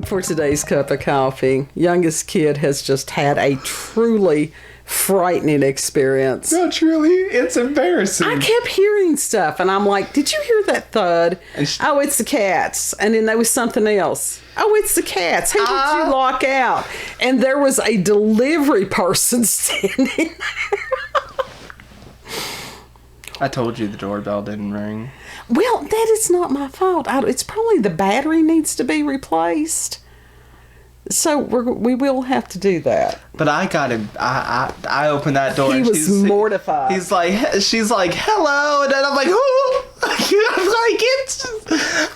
for today's cup of coffee. Youngest kid has just had a truly frightening experience. No, truly, it's embarrassing. I kept hearing stuff, and I'm like, did you hear that thud? Oh, it's the cats. And then there was something else. Oh, it's the cats. Who did you lock out? And there was a delivery person standing there. I told you the doorbell didn't ring. Well, that is not my fault. It's probably the battery needs to be replaced. So we will have to do that. But I got him. I opened that door. He was mortified. She's like, hello, and then I'm like, oh, like it's,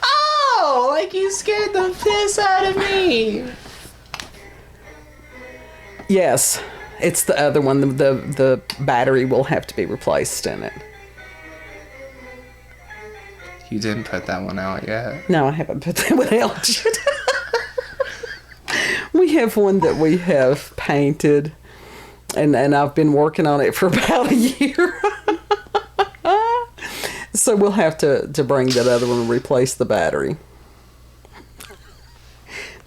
oh, like you scared the piss out of me. Yes, it's the other one. The battery will have to be replaced in it. You didn't put that one out yet. No, I haven't put that one out yet. We have one that we have painted, and I've been working on it for about a year. So we'll have to bring that other one and replace the battery.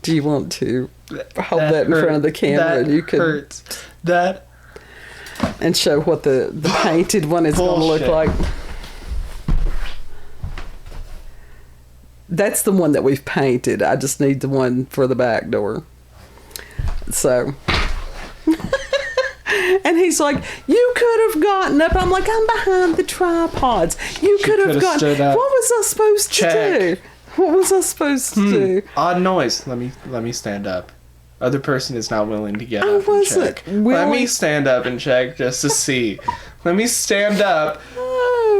Do you want to hold that in front of the camera? And you could hurts. That and show what the painted one is going to look like. That's the one that we've painted. I just need the one for the back door. So, and he's like, you could have gotten up. I'm like, I'm behind the tripods. You could have gotten. What was I supposed to do? What was I supposed to do? Odd noise. Let me stand up. Other person is not willing to get I up and wasn't check. willing. Let me stand up and check just to see. Let me stand up,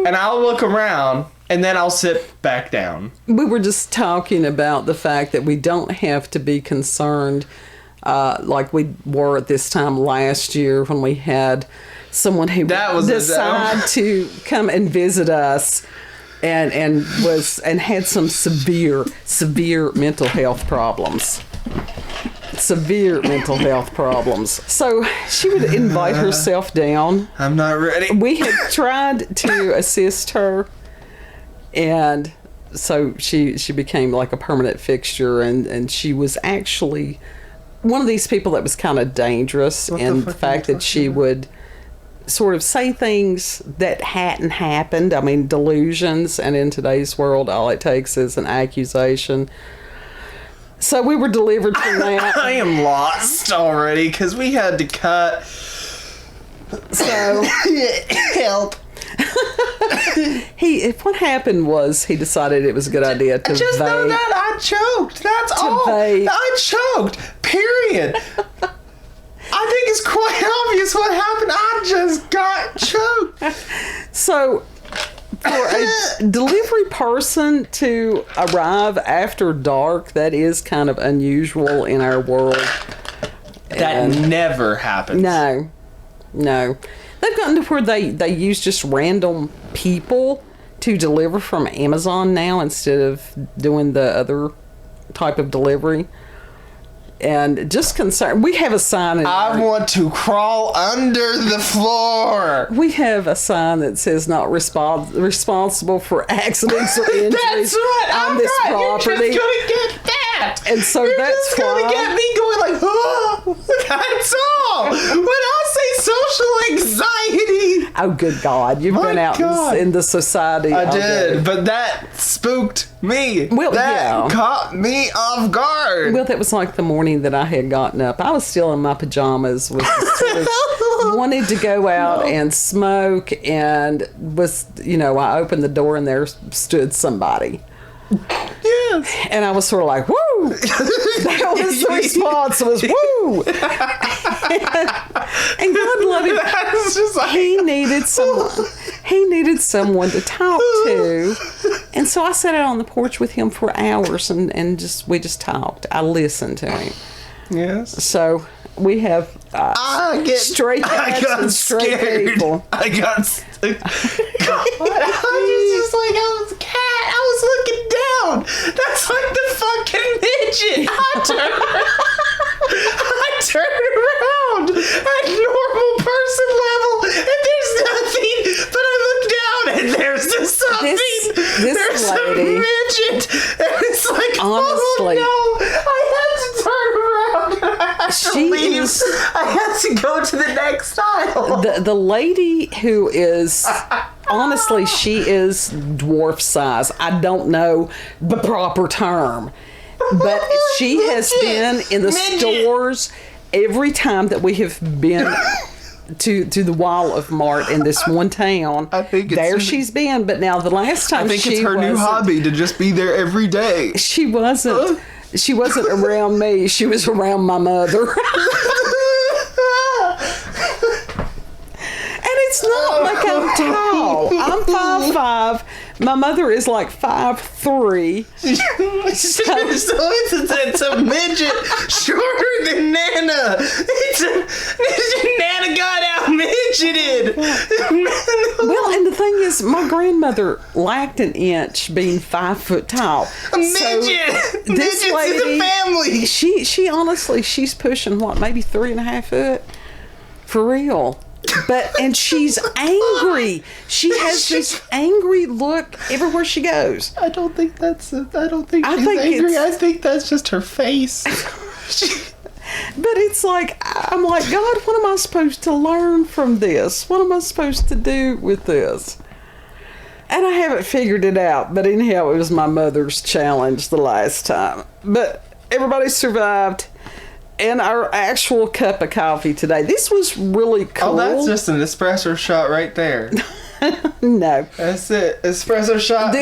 and I'll look around. And then I'll sit back down. We were just talking about the fact that we don't have to be concerned like we were at this time last year when we had someone who decided to come and visit us and had some severe mental health problems. Severe mental health problems. So she would invite herself down. I'm not ready. We had tried to assist her. And so she became like a permanent fixture, and she was actually one of these people that was kind of dangerous in the fact that she would sort of say things that hadn't happened. I mean, delusions, and in today's world, all it takes is an accusation. So we were delivered from that. I am lost already because we had to cut. So help. What happened was he decided it was a good idea to just vape. know that I choked. That's all. Vape. I choked. Period. I think it's quite obvious what happened. I just got choked. So, for a delivery person to arrive after dark, that is kind of unusual in our world. That never happens. No. They've gotten to where they use just random people to deliver from Amazon now instead of doing the other type of delivery. And just concerned, we have a sign. I want to crawl under the floor. We have a sign that says not responsible for accidents or injuries That's right. on this property. You're just gonna get that. And so You're that's just gonna get me going like, oh, that's all. When I say social anxiety. Oh, good God. You've been out in the society. I did, but that spooked me. Well, that caught me off guard. Well, that was like the morning that I had gotten up. I was still in my pajamas, was sort of wanted to go out and smoke, and was, I opened the door and there stood somebody. Yes. And I was sort of like, woo! That was the response, was woo! And God love him. Like, he needed someone to talk to. And so I sat out on the porch with him for hours and we just talked. I listened to him. Yes. So we have straight cats and straight people. I got God, I was just like, I was a cat. I was looking down. That's like the fucking midget. I turned around at normal person level, and there's nothing. But I look down, and there's just something. This there's lady, a midget, and it's like, honestly, oh no, I have to She leave. is I have to go to the next aisle. the lady who is, honestly, she is dwarf size. I don't know the proper term, but she has been in the stores every time that we have been to the Wall of Mart in this one town. I think it's she's been. But now the last time I think it's her new wasn't- hobby to just be there every day. She wasn't. She wasn't around me. She was around my mother. It's not like I'm tall. I'm 5'5". My mother is like 5'3". It's a midget shorter than Nana. Nana got out midgeted. Well, and the thing is, my grandmother lacked an inch being 5 foot tall. A midget. Midgets in the family. She honestly, she's pushing what, maybe 3.5 foot, for real. And she's angry. She has this angry look everywhere she goes. I don't think I don't think she's think angry. I think that's just her face. But it's like, I'm like, God, what am I supposed to learn from this? What am I supposed to do with this? And I haven't figured it out. But anyhow, it was my mother's challenge the last time. But everybody survived. And our actual cup of coffee today. This was really cool. Oh, that's just an espresso shot right there. No. That's it. Espresso shot.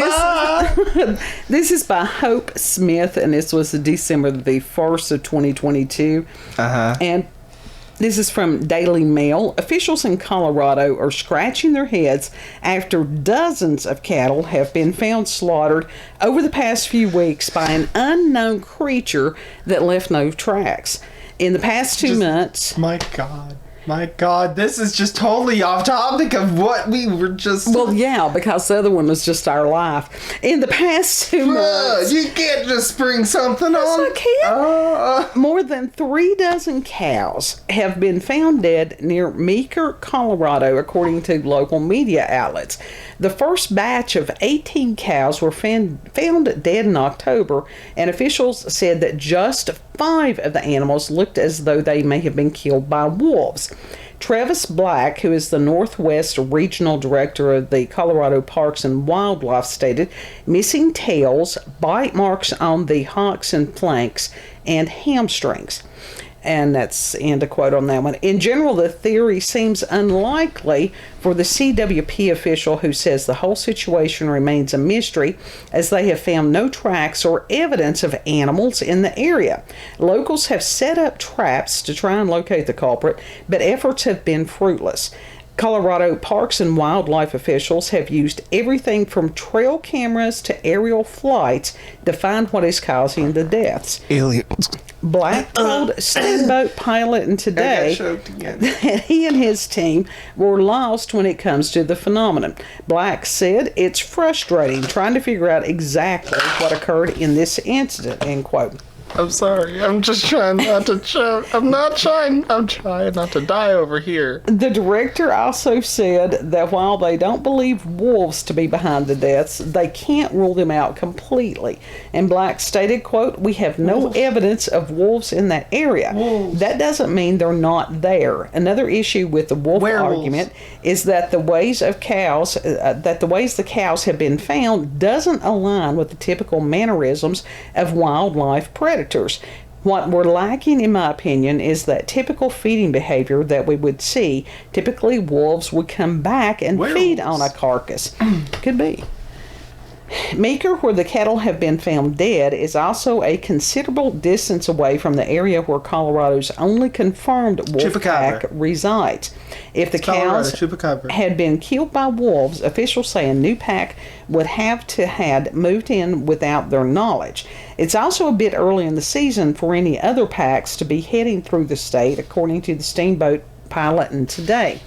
This is by Hope Smith, and this was December the 1st of 2022. Uh-huh. And this is from Daily Mail. Officials in Colorado are scratching their heads after dozens of cattle have been found slaughtered over the past few weeks by an unknown creature that left no tracks. In the past 2 months... My God, this is just totally off topic of what we were just... Well, yeah, because the other one was just our life. In the past 2 months... You can't just spring something Yes, on. I can. More than 3 dozen cows have been found dead near Meeker, Colorado, according to local media outlets. The first batch of 18 cows were found dead in October, and officials said that just 5 of the animals looked as though they may have been killed by wolves. Travis Black, who is the Northwest Regional Director of the Colorado Parks and Wildlife, stated, missing tails, bite marks on the hocks and flanks, and hamstrings. And that's end of quote on that one. In general, the theory seems unlikely for the CWP official who says the whole situation remains a mystery as they have found no tracks or evidence of animals in the area. Locals have set up traps to try and locate the culprit, but efforts have been fruitless. Colorado Parks and Wildlife officials have used everything from trail cameras to aerial flights to find what is causing the deaths. Aliens. Black told Steamboat Pilot today that he and his team were lost when it comes to the phenomenon. Black said it's frustrating trying to figure out exactly what occurred in this incident, end quote. I'm sorry. I'm just trying not to choke. I'm trying not to die over here. The director also said that while they don't believe wolves to be behind the deaths, they can't rule them out completely. And Black stated, quote, we have no evidence of wolves in that area. That doesn't mean they're not there. Another issue with the wolf argument is that the ways the cows have been found doesn't align with the typical mannerisms of wildlife predators. What we're lacking, in my opinion, is that typical feeding behavior that we would see. Typically, wolves would come back and feed on a carcass. Could be. Meeker, where the cattle have been found dead, is also a considerable distance away from the area where Colorado's only confirmed wolf pack resides. If the cows had been killed by wolves, officials say a new pack would have to had moved in without their knowledge. It's also a bit early in the season for any other packs to be heading through the state, according to the Steamboat Pilot today.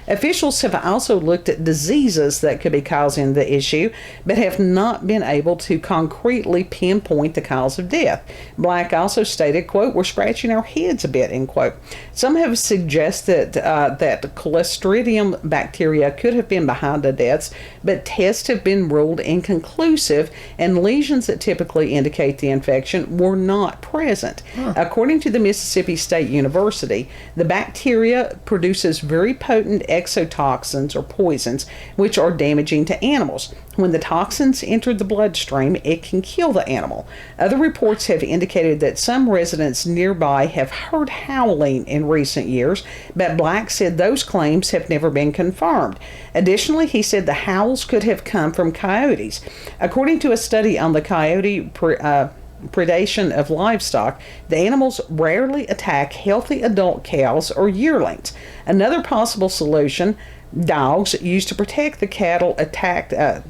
Officials have also looked at diseases that could be causing the issue, but have not been able to concretely pinpoint the cause of death. Black also stated, quote, "We're scratching our heads a bit," end quote. Some have suggested that Clostridium bacteria could have been behind the deaths, but tests have been ruled inconclusive, and lesions that typically indicate the infection were not present. According to the Mississippi State University, the bacteria produces very potent exotoxins or poisons, which are damaging to animals. When the toxins enter the bloodstream, it can kill the animal. Other reports have indicated that some residents nearby have heard howling in recent years, but Black said those claims have never been confirmed. Additionally, he said the howls could have come from coyotes. According to a study on the coyote predation of livestock, the animals rarely attack healthy adult cows or yearlings. Another possible solution: dogs used to protect the cattle attacked them.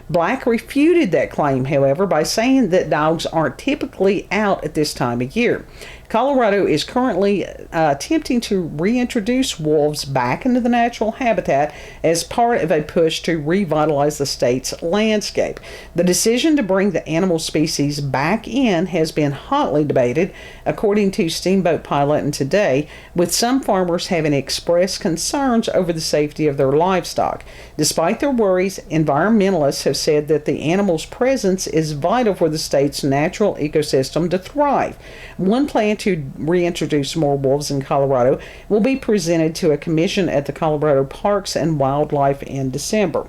Black refuted that claim, however, by saying that dogs aren't typically out at this time of year. Colorado is currently attempting to reintroduce wolves back into the natural habitat as part of a push to revitalize the state's landscape. The decision to bring the animal species back in has been hotly debated, according to Steamboat Pilot and Today, with some farmers having expressed concerns over the safety of their livestock. Despite their worries, environmentalists have said that the animal's presence is vital for the state's natural ecosystem to thrive. One plan to reintroduce more wolves in Colorado will be presented to a commission at the Colorado Parks and Wildlife in December.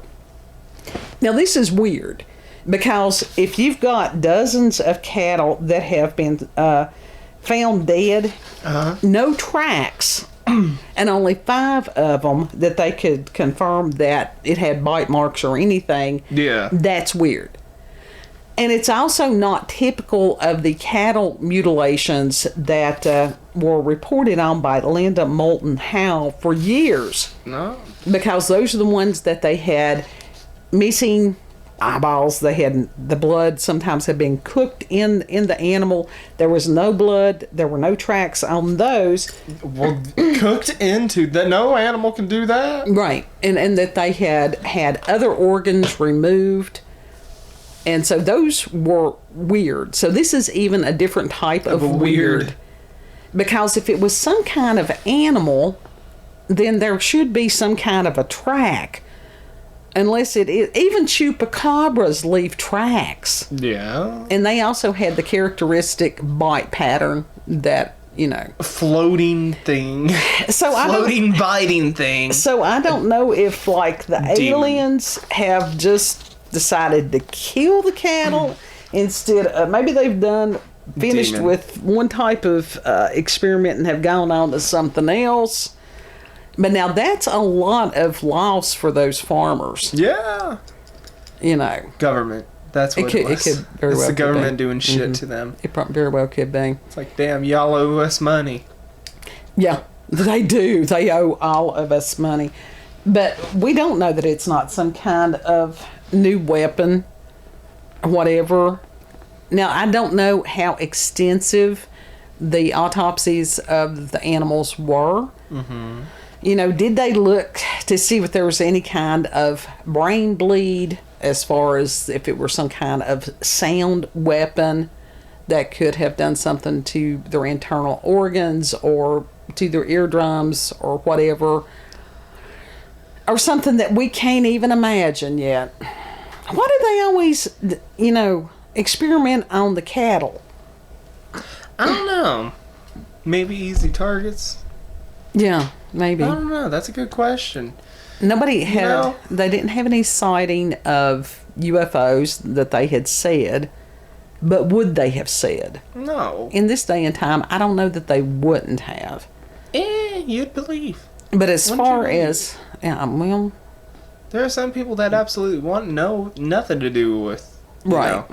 Now, this is weird, because if you've got dozens of cattle that have been found dead, no tracks, and only 5 of them that they could confirm that it had bite marks or anything, that's weird. And it's also not typical of the cattle mutilations that were reported on by Linda Moulton Howe for years. No. Because those are the ones that they had missing eyeballs. They had the blood sometimes had been cooked in the animal. There was no blood. There were no tracks on those. Well, cooked into that. No animal can do that. Right. And that they had other organs removed. And so those were weird. So this is even a different type of weird. Because if it was some kind of animal, then there should be some kind of a track. Unless it is. Even chupacabras leave tracks. Yeah. And they also had the characteristic bite pattern that, you know. Floating thing. Floating biting thing. So I don't know if, like, the aliens have just decided to kill the cattle instead of, maybe they've finished with one type of experiment and have gone on to something else. But now that's a lot of loss for those farmers. Yeah. You know. Government. That's what it was. It could very well be. It's the government doing shit to them. It very well could be. It's like, damn, y'all owe us money. Yeah, they do. They owe all of us money. But we don't know that it's not some kind of new weapon, whatever. Now, I don't know how extensive the autopsies of the animals were. Mm-hmm. You know, did they look to see if there was any kind of brain bleed, as far as if it were some kind of sound weapon that could have done something to their internal organs or to their eardrums or whatever, or something that we can't even imagine yet? Why do they always, you know, experiment on the cattle? I don't know. Maybe easy targets? Yeah, maybe. I don't know. That's a good question. Nobody had, they didn't have any sighting of UFOs that they had said, but would they have said? No. In this day and time, I don't know that they wouldn't have. You'd believe. But as far as, well, there are some people that absolutely want nothing to do with, you know,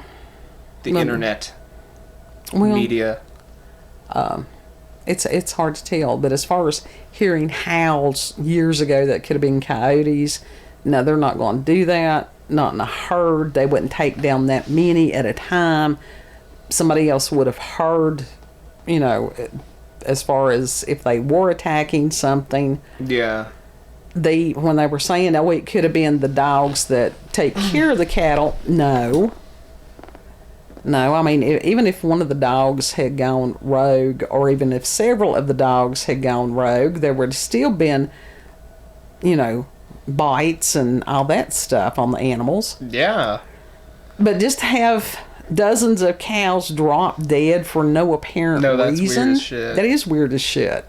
the internet, media. It's hard to tell, but as far as hearing howls years ago that could have been coyotes, no, they're not going to do that. Not in a herd. They wouldn't take down that many at a time. Somebody else would have heard, you know, as far as if they were attacking something. Yeah. When they were saying, oh, it could have been the dogs that take care of the cattle. No, I mean, even if one of the dogs had gone rogue, or even if several of the dogs had gone rogue, there would have still been, bites and all that stuff on the animals. Yeah. But just to have dozens of cows drop dead for no apparent that's reason, weird as shit. that is weird as shit.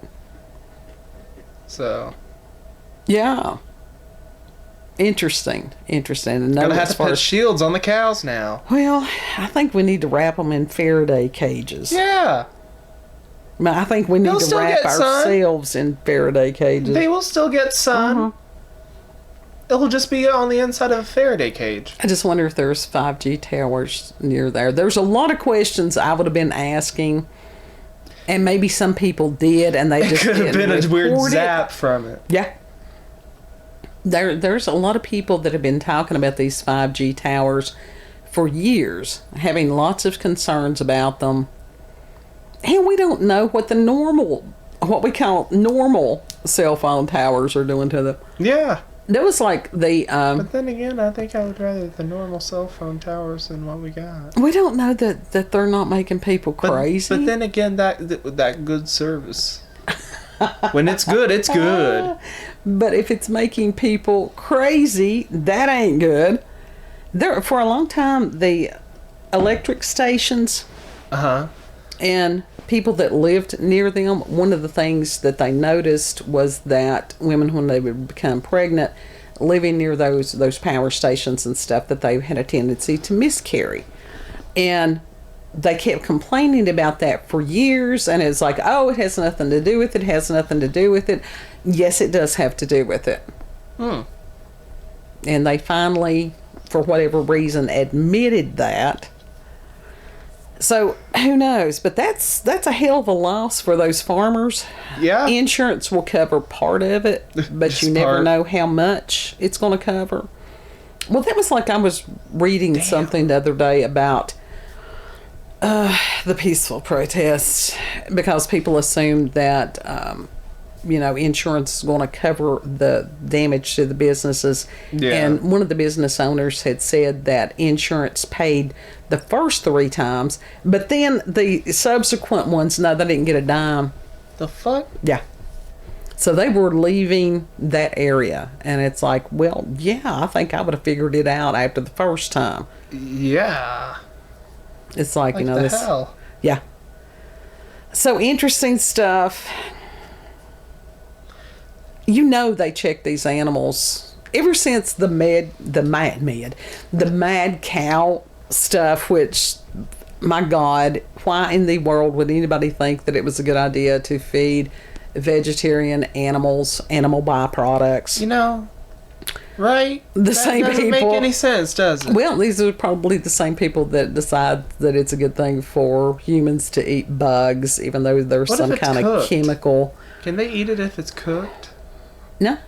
So. Yeah. Interesting. And Gonna have to put shields on the cows now. Well, I think we need to wrap them in Faraday cages. Yeah. I think we need to wrap ourselves in Faraday cages. They will still get sun. It'll just be on the inside of a Faraday cage. I just wonder if there's 5G towers near there. There's a lot of questions I would have been asking, and maybe some people did, and they just could have been a weird zap from it. Yeah. There's a lot of people that have been talking about these 5G towers for years, having lots of concerns about them. And we don't know what what we call normal cell phone towers are doing to them. Yeah. That was like the... but then again, I think I would rather the normal cell phone towers than what we got. We don't know that they're not making people crazy. But then again, that good service... When it's good, it's good. But if it's making people crazy, that ain't good. For a long time, the electric stations and people that lived near them, one of the things that they noticed was that women, when they would become pregnant, living near those power stations and stuff, that they had a tendency to miscarry. And they kept complaining about that for years, and it's like, oh, it has nothing to do with it. It has nothing to do with it. Yes, it does have to do with it. And they finally, for whatever reason, admitted that. So who knows? But that's a hell of a loss for those farmers. Yeah. Insurance will cover part of it, but you never know how much it's going to cover. Well, that was like I was reading something the other day about the peaceful protests, because people assumed that insurance is going to cover the damage to the businesses. And one of the business owners had said that insurance paid the first 3 times, but then the subsequent ones, no, they didn't get a dime. The fuck? Yeah. So they were leaving that area, and it's like, well, yeah, I think I would have figured it out after the first time. Yeah. It's like the hell? Yeah. So interesting stuff. They check these animals ever since the mad cow stuff, which, my God, why in the world would anybody think that it was a good idea to feed vegetarian animals, animal byproducts? Right? The same people. Doesn't make any sense, does it? Well, these are probably the same people that decide that it's a good thing for humans to eat bugs, even though there's some kind of chemical. Can they eat it if it's cooked? No.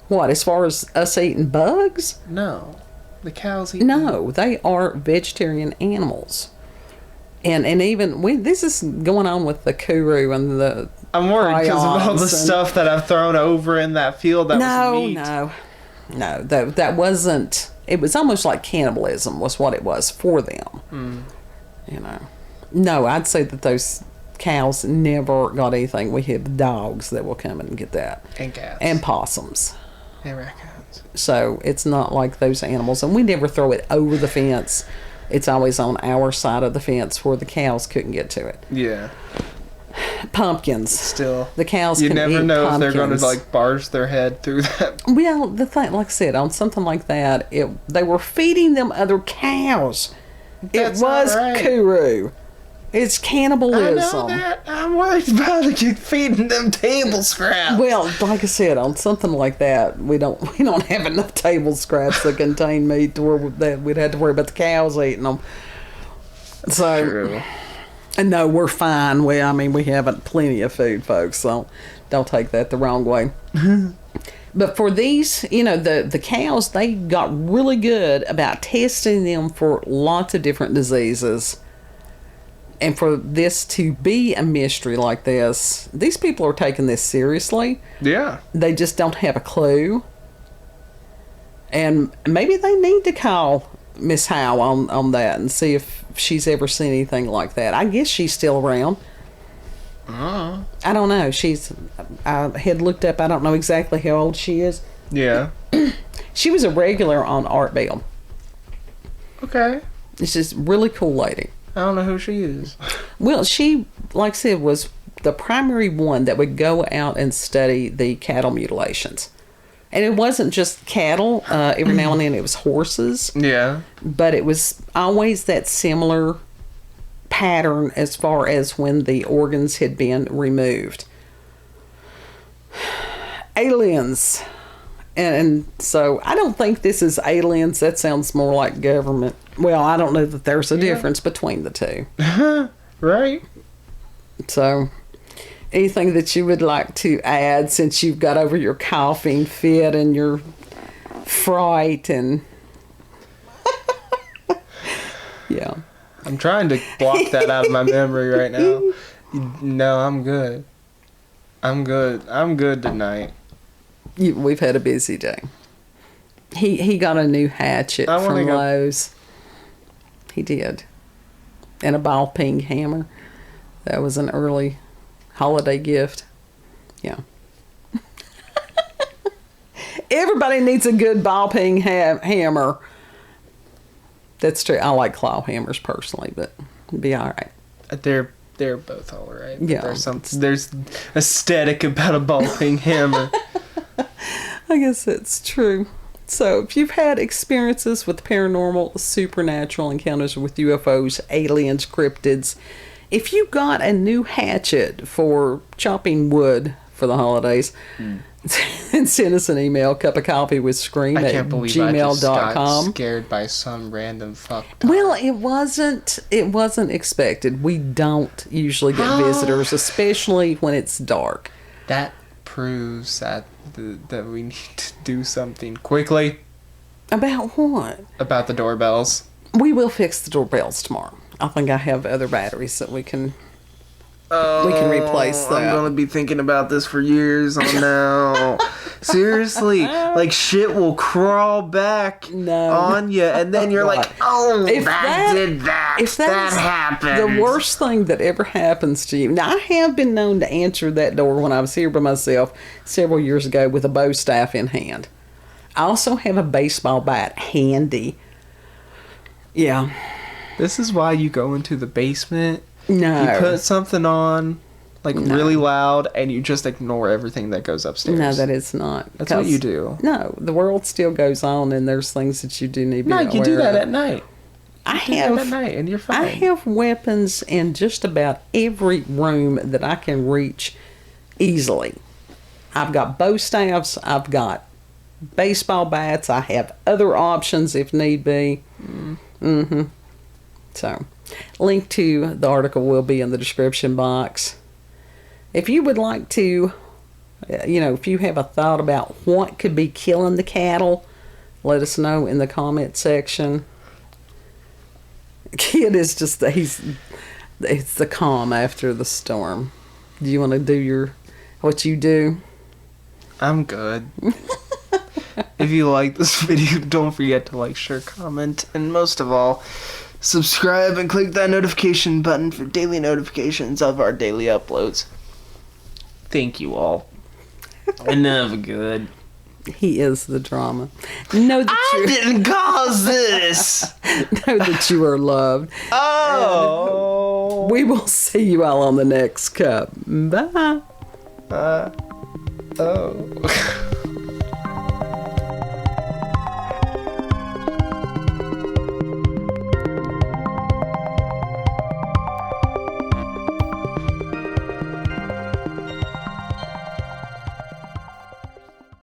What, as far as us eating bugs? No. The cows eat No, they are vegetarian animals. And even this is going on with the kuru and the... I'm worried because of all the stuff that I've thrown over in that field that was meat. No, that wasn't... It was almost like cannibalism was what it was for them. No, I'd say that those cows never got anything. We have dogs that will come and get that. And cats. And possums. And raccoons. So it's not like those animals. And we never throw it over the fence. It's always on our side of the fence where the cows couldn't get to it. Yeah. Pumpkins. Still. The cows you can never eat know pumpkins. If they're going to barge their head through that. Well, the thing, like I said, on something like that, they were feeding them other cows. That's it was right. Kuru. It's cannibalism. I know that. I'm worried about feeding them table scraps. Well, like I said, on something like that, we don't have enough table scraps that contain meat to where we'd have to worry about the cows eating them. So, true. And no, we're fine. We have plenty of food, folks. So don't take that the wrong way. But for these, the cows, they got really good about testing them for lots of different diseases. And for this to be a mystery like this, these people are taking this seriously. Yeah. They just don't have a clue. And maybe they need to call Miss Howe on that and see if she's ever seen anything like that. I guess she's still around. I don't know. I had looked up, I don't know exactly how old she is. Yeah. She was a regular on Art Bell. Okay. It's just really cool lady. I don't know who she is. Well, she, like I said, was the primary one that would go out and study the cattle mutilations. And it wasn't just cattle. Every now and then it was horses. Yeah. But it was always that similar pattern as far as when the organs had been removed. Aliens. And so I don't think this is aliens. That sounds more like government. Well, I don't know that there's a difference between the two. Right. So, anything that you would like to add since you've got over your coughing fit and your fright and... Yeah. I'm trying to block that out of my memory right now. No, I'm good. I'm good tonight. We've had a busy day. He got a new hatchet from Lowe's. He did. And a ball peen hammer. That was an early holiday gift. Yeah. Everybody needs a good ball peen hammer. That's true. I like claw hammers personally, but it'd be all right. They're both all right. Yeah. There's aesthetic about a ball peen hammer. I guess that's true. So, if you've had experiences with paranormal, supernatural encounters with UFOs, aliens, cryptids, if you got a new hatchet for chopping wood for the holidays, and send us an email, cupofcoffeewithscream at gmail.com. I got scared by some random fuck. Well, it wasn't expected. We don't usually get visitors, especially when it's dark. That proves that we need to do something quickly. About what? About the doorbells. We will fix the doorbells tomorrow. I think I have other batteries that we can replace that. I'm gonna be thinking about this for years on now. Seriously, like shit will crawl back on you, and then you're like, "Oh, if that happened." The worst thing that ever happens to you. Now, I have been known to answer that door when I was here by myself several years ago with a bow staff in hand. I also have a baseball bat handy. Yeah. This is why you go into the basement. No. You put something on, really loud, and you just ignore everything that goes upstairs. No, that is not. That's what you do. No, the world still goes on, and there's things that you do need to be aware of. No, you do that at night. I have at night, and you're fine. I have weapons in just about every room that I can reach easily. I've got bow staffs. I've got baseball bats. I have other options if need be. Mm-hmm. So, link to the article will be in the description box. If you would like to, if you have a thought about what could be killing the cattle, let us know in the comment section. Kid is just, it's the calm after the storm. Do you want to do what you do? I'm good. If you like this video, don't forget to like, share, comment, and most of all, subscribe and click that notification button for daily notifications of our daily uploads. Thank you all. And have a good. He is the drama. Know that I didn't cause this. Know that you are loved. Oh. And we will see you all on the next cup. Bye. Oh.